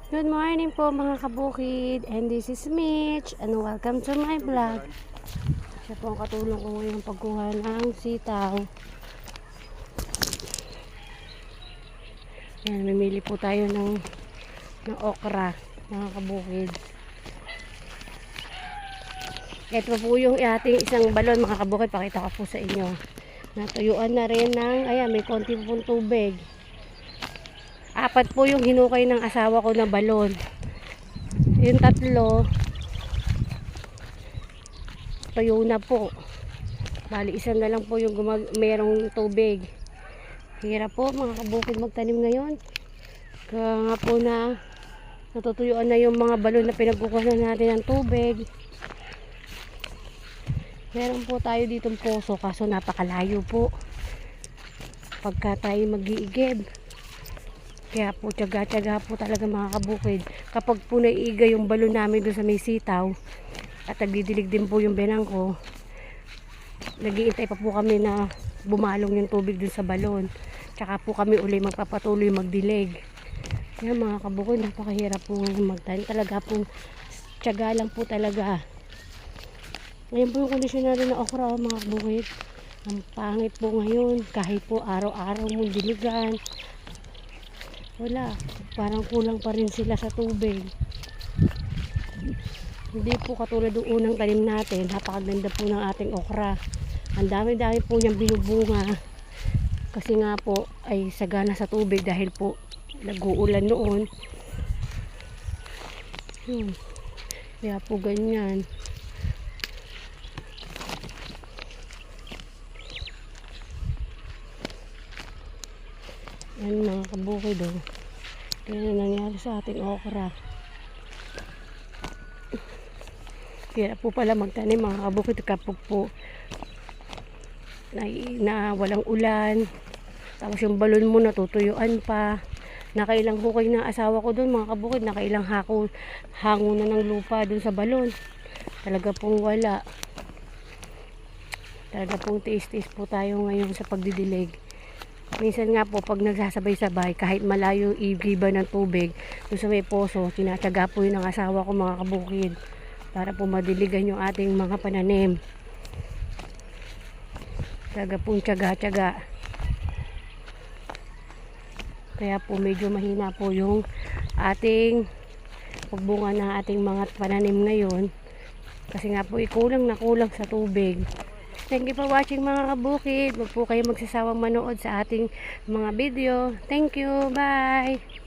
Good morning po mga kabukid, and this is Mitch and welcome to my vlog. Siya po ang katulong ko ngayong pagkuha ng sitaw. Yan, mamili po tayo ng okra mga kabukid. Ito po yung ating isang balon mga kabukid, pakita ko po sa inyo. Natuyuan na rin ng, ayan, may konti pong tubig. 4 po yung hinukay ng asawa ko na balon. Yung 3 tuyo na po. Bali isa na lang po yung merong tubig. Hirap po mga kabukid magtanim ngayon. Kaya nga po na natutuyuan na yung mga balon na pinagkukuha natin ng tubig. Meron po tayo ditong poso kaso napakalayo po pagka tayo mag-iigib. Kaya po tiyaga-tiyaga po talaga mga kabukid. Kapag po naiiga yung balon namin doon sa may sitaw at nagdidilig din po yung benang ko, nag-iintay pa po kami na bumalong yung tubig doon sa balon. Tsaka po kami uli magpapatuloy magdilig. Kaya mga kabukid, napakahirap po ngayon magtanim. Talaga po tiyaga lang po talaga. Ngayon po yung kondisyon natin na okra mga kabukid. Ang pangit po ngayon kahit po araw-araw mong diligan. Wala, parang kulang pa rin sila sa tubig. Hindi po katulad ng unang tanim natin. Napakaganda po ng ating okra. Ang dami-dami po niyang binubunga. Kasi nga po ay sagana sa tubig dahil po nag-uulan noon. Kaya po ganyan. Yan mga kabukid oh. Yan ang nangyari sa ating okra. Kaya po pala magtanim mga kabukid kapag po na walang ulan. Tapos yung balon mo natutuyuan pa. Nakailang hukay ng asawa ko doon mga kabukid. Nakailang hango na ng lupa doon sa balon. Talaga pong wala. Talaga pong tiis-tiis po tayo ngayon sa pagdidilig. Minsan nga po pag nagsasabay-sabay kahit malayo igiba ng tubig doon sa may poso, tinatyaga po yun ng asawa ko mga kabukid para po madiligan yung ating mga pananim. Talaga pong tyaga-tyaga. Kaya po medyo mahina po yung ating pagbunga ng ating mga pananim ngayon kasi nga po kulang na kulang sa tubig. Thank you for watching mga kabukid. Huwag po kayo magsasawang manood sa ating mga video. Thank you. Bye!